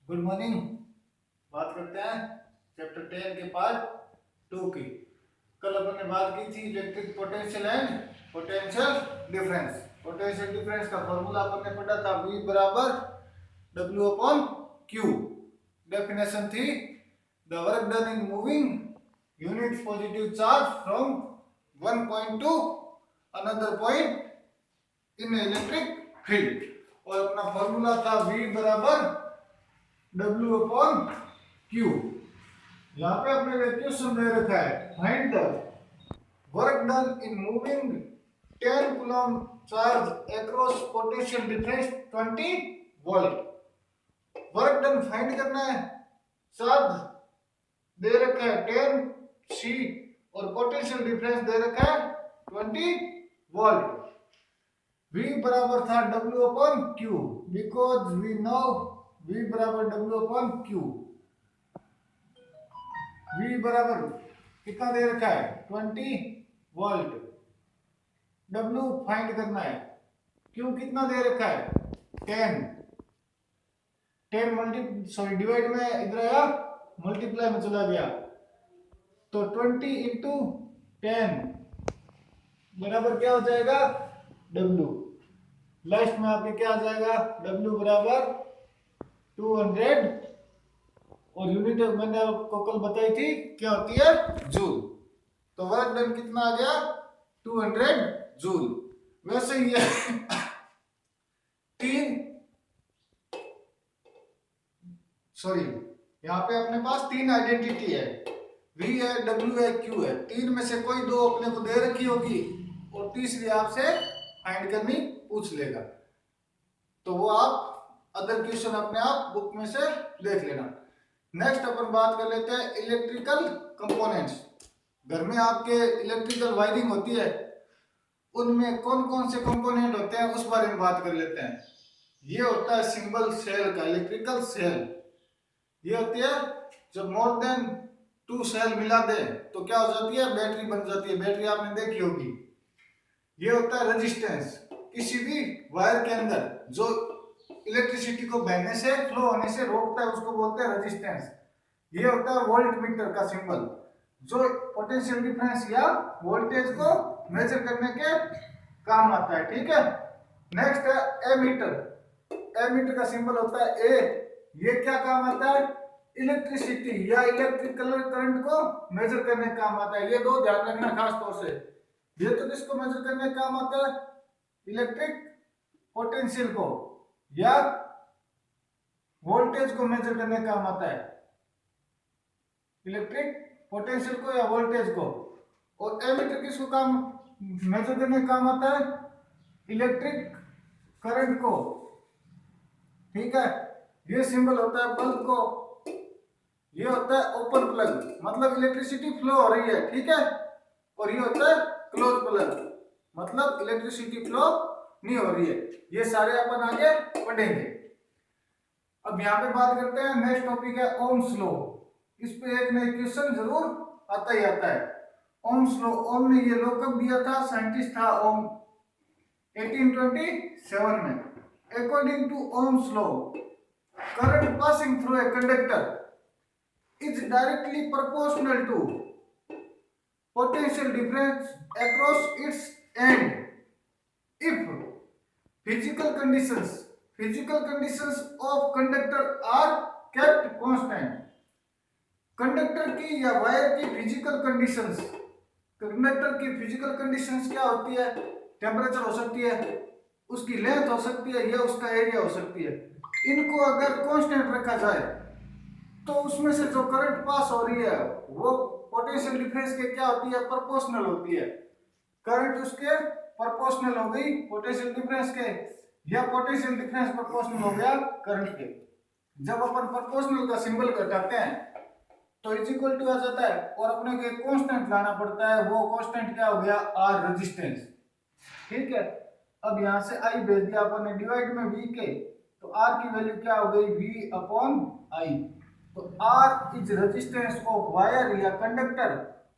Good morning. बात करते हैं चैप्टर 10 के पार्ट 2 की। कल अपन ने बात की थी electric potential and potential difference. Potential difference का फॉर्मूला अपन ने पढ़ा था V बराबर W अपॉन Q। डेफिनेशन थी the work done in moving unit positive charge from one point two another point in electric field. और अपना फॉर्मूला था V बराबर W अपॉन Q। यहाँ पे अपने क्वेश्चन दे रखा है find the work done in moving 10 coulomb charge across potential difference 20 volt. Work done find करना है, चार्ज दे रखा है 10 C और पोटेंशियल डिफरेंस दे रखा है 20 वोल्ट। V बराबर था W upon Q because we know V बराबर W अपॉन Q। V बराबर कितना दे रखा है 20 वोल्ट। W फाइंड करना है, Q कितना दे रखा है 10 मल्टी डिवाइड में इधर आया मल्टीप्लाई में चला गया तो 20 इंटू 10 बराबर क्या हो जाएगा W। लास्ट में आपके क्या आ जाएगा W बराबर 200 और यूनिट मैंने आपको कल बताई थी क्या होती है जूल। तो वर्क डन कितना आ गया 200 जूल। वैसे ये यहाँ पे अपने पास तीन आइडेंटिटी है, V है W है Q है। तीन में से कोई दो अपने को दे रखी होगी और तीसरी आपसे फाइंड करनी पूछ लेगा। तो वो आप अदर क्वेश्चन अपने आप बुक में से देख लेना। नेक्स्ट अपन बात कर लेते हैं इलेक्ट्रिकल कंपोनेंट्स। घर में आपके इलेक्ट्रिकल वायरिंग होती है, उनमें कौन कौन से कंपोनेंट होते हैं उस बारे में बात कर लेते हैं। ये होता है सिंगल सेल का इलेक्ट्रिकल सेल। ये होती है जब मोर देन 2 सेल मिला दे तो क्या हो जाती है बैटरी बन जाती है। बैटरी आपने देखी होगी। ये होता है रेजिस्टेंस, किसी भी वायर के अंदर जो इलेक्ट्रिसिटी को बहने से फ्लो होने से रोकता है उसको बोलते हैं रेजिस्टेंस। ये होता है वोल्ट मीटर का सिंबल जो पोटेंशियल डिफरेंस या वोल्टेज को मेजर करने के काम आता है। ठीक है। नेक्स्ट है एमीटर। एमीटर का सिंबल होता है ए। ये क्या काम आता है इलेक्ट्रिसिटी या इलेक्ट्रिकल करंट को मेजर करने का काम आता है। ये दो ध्यान रखना खास तौर से। ये तो किसको मेजर करने का काम आता है इलेक्ट्रिक पोटेंशियल को या वोल्टेज को मेजर करने का काम आता है इलेक्ट्रिक पोटेंशियल को या वोल्टेज को। और एमीटर किसको काम मेजर करने का काम आता है इलेक्ट्रिक करंट को। ठीक है। ये सिंबल होता है बल्ब को। ये होता है ओपन प्लग मतलब इलेक्ट्रिसिटी फ्लो हो रही है। ठीक है। और ये होता है क्लोज प्लग मतलब इलेक्ट्रिसिटी फ्लो नहीं हो रही है। ये सारे अपन आगे पढ़ेंगे। अब यहाँ पे बात करते हैं नेक्स्ट टॉपिक है ओम्स लॉ। इस पे एक नया क्वेश्चन जरूर आता ही आता है। ओम्स लॉ, ओम ने ये लॉ कब दिया था, साइंटिस्ट था ओम 1827 में। According to Ohm's law current passing through a conductor is directly proportional to potential difference across its end if physical conditions of conductor are kept constant। Conductor की या wire की physical conditions, conductor की physical conditions क्या होती है, temperature हो सकती है, उसकी लेंथ हो सकती है या उसका एरिया हो सकती है। इनको अगर कांस्टेंट रखा जाए तो उसमें से जो करंट पास हो रही है वो पोटेंशियल डिफरेंस के क्या होती है प्रोपोर्शनल होती है। करंट उसके प्रोपोर्शनल हो गई पोटेंशियल डिफरेंस के या पोटेंशियल डिफरेंस प्रोपोर्शनल हो गया करंट के। जब अपन प्रोपोर्शनल का सिंबल घटाते हैं तो इज इक्वल टू आ जाता है और अपने को एक कांस्टेंट लाना पड़ता है। वो कांस्टेंट क्या हो गया आर रेजिस्टेंस। ठीक है। अब यहां से आई भेज दिया अपन ने डिवाइड में वी के तो आर की वैल्यू क्या हो गई वी अपॉन आई। तो R is resistance of wire या कंडक्टर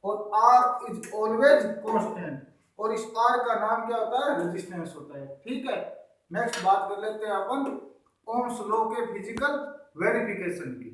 और R इज ऑलवेज कांस्टेंट और इस R का नाम क्या होता है रेजिस्टेंस होता है। ठीक है। नेक्स्ट बात कर लेते हैं अपन ओम्स लॉ के फिजिकल वेरिफिकेशन की।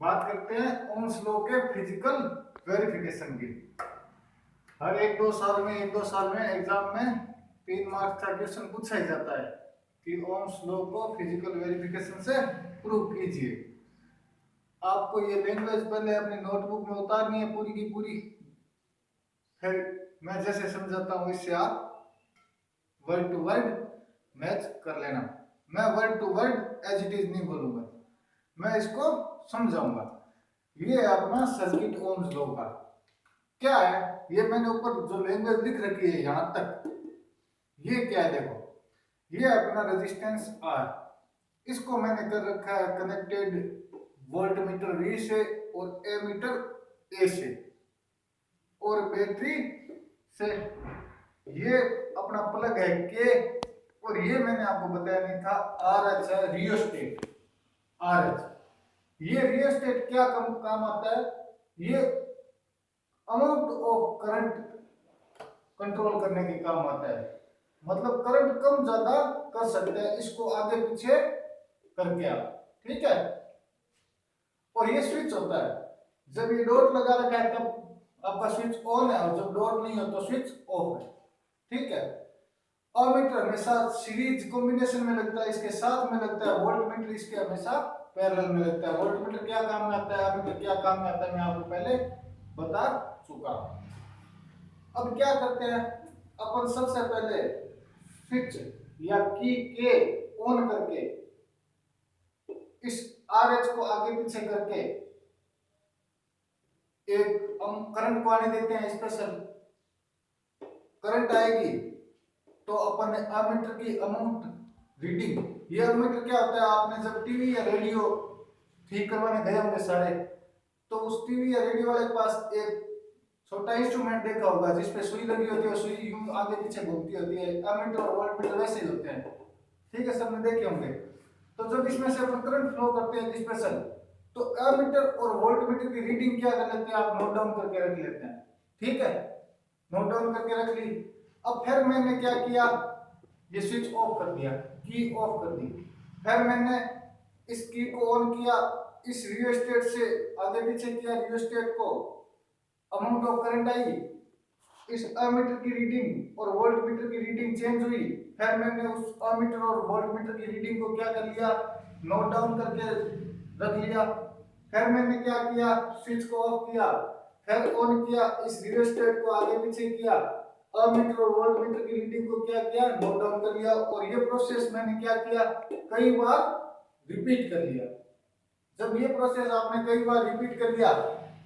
बात करते हैं ओम्स लॉ के फिजिकल वेरिफिकेशन की। हर एक दो साल में एग्जाम में 3 मार्क्स का क्वेश्चन पूछा ही जाता है कि ओम्स लॉ को फिजिकल वेरिफिकेशन से प्रूव कीजिए। आपको ये लैंग्वेज पहले अपनी नोटबुक में उतारनी है पूरी की पूरी, फिर मैं जैसे समझाता हूँ इससे आप वर्ड टू वर्ड मैच कर लेना। मैं word to word as it is नहीं बोलूंगा, मैं इसको समझाऊंगा। ये अपना सर्किट ओम्स लॉ का क्या है, ये मैंने ऊपर जो लैंग्वेज लिख रखी है यहां तक, ये क्या है देखो, ये अपना रेजिस्टेंस आर, इसको मैंने कर रखा है कनेक्टेड वोल्टमीटर वी से और एमीटर ए से और बैटरी से। ये अपना प्लग है के, और ये मैंने आपको बताया नहीं था आर एच है रियोस्टेट आर एच। ये रियोस्टेट क्या काम आता है, ये अमाउंट ऑफ करंट कंट्रोल करने के काम आता है। मतलब करंट कम ज्यादा कर सकते हैं इसको आगे पीछे करके आप, ठीक है। और ये स्विच होता है, जब ये डॉट लगा रखा है तब आपका स्विच ऑन है और जब डॉट नहीं हो तो स्विच ऑफ है, ठीक है। अमीटर हमेशा सीरीज कॉम्बिनेशन में लगता है, इसके साथ में लगता है। वोल्टमीटर इसके हमेशा पैरेलल में लगता है। वोल्टमीटर क्या काम में आता है, अमीटर क्या काम में आता है, मैं आपको पहले बता चुका। अब क्या करते हैं अपन, सबसे पहले स्विच या की के ऑन करके इस आरएच को आगे पीछे करके एक हम करंट को आने देते हैं, स्पेशल करंट आएगी तो अपन ने अमीटर की अमाउंट रीडिंग, ये अमीटर क्या होता है, आपने जब टीवी या रेडियो ठीक करवाने गए होंगे सारे, तो उस टीवी या रेडियो वाले के पास एक छोटा इंस्ट्रूमेंट देखा होगा जिसपे सुई लगी होती है, सुई यूं आगे पीछे घूमती होती है। अमीटर और वोल्टमीटर वैसे ही होते हैं, ठीक है, सबने देखे होंगे। तो जब इसमें से अपन करंट फ्लो करते हैं स्पेशल, तो अमीटर और वोल्टमीटर की रीडिंग क्या कर लेते हैं आप, नोट डाउन करके रख लेते हैं, ठीक है, नोट डाउन करके रख ली। अब फिर मैंने क्या किया, ये स्विच ऑफ कर दिया, की ऑफ कर दी, फिर मैंने इस की को ऑन किया, इस रियोस्टेट से आगे पीछे किया, रियोस्टेट को अमाउंट ऑफ करंट आई, इस अमीटर की रीडिंग और वोल्टमीटर की रीडिंग चेंज हुई, फिर मैंने उस अमीटर और वोल्टमीटर की रीडिंग को क्या कर लिया, नोट डाउन करके रख लिया। फिर मैंने क्या किया, स्विच को ऑफ किया, फिर ऑन किया, इस रियोस्टेट को आगे पीछे किया, अमीटर और वोल्टमीटर की रीडिंग को क्या किया, नोट डाउन कर लिया। और ये प्रोसेस मैंने क्या किया, कई बार रिपीट कर लिया। जब ये प्रोसेस आपने कई बार रिपीट कर लिया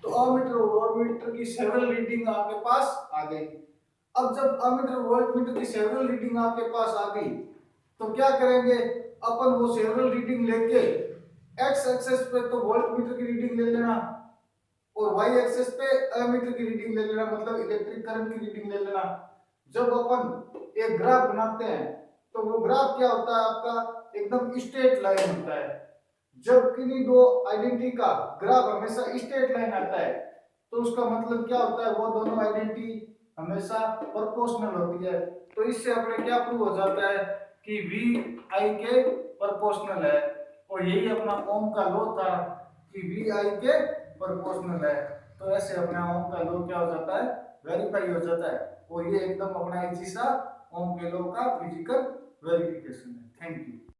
तो अमीटर और वोल्टमीटर की सेवरल रीडिंग आपके पास आ गई। अब जब अमीटर और वोल्टमीटर की सेवरल रीडिंग आपके पास आ गई तो क्या करेंगे अपन, वो सेवरल रीडिंग लेके एक्स एक्सेस पे तो वोल्टमीटर की रीडिंग ले लेना और वाई एक्सेस पे अमीटर की रीडिंग ले लेना, मतलब इलेक्ट्रिक करंट की रीडिंग ले लेना। जब अपन एक ग्राफ बनाते हैं तो वो ग्राफ क्या होता है आपका, एकदम स्ट्रेट लाइन होता है। जब किन्हीं दो आइडेंटिटी का ग्राफ हमेशा स्ट्रेट लाइन आता है तो उसका मतलब क्या होता है, वो दोनों आइडेंटिटी हमेशा प्रोपोर्शनल होती है। तो इससे अपने क्या प्रूव हो जाता है कि वी आई के प्रोपोर्शनल है, और यही अपना ओम का लॉ था कि वी आई के प्रोपोर्शनल है। तो ऐसे अपना ओम का लॉ क्या हो जाता है, वेरीफाई हो जाता है। और ये एकदम अपना इजी सा ओम के लॉ का फिजिकल वेरिफिकेशन है। Thank you.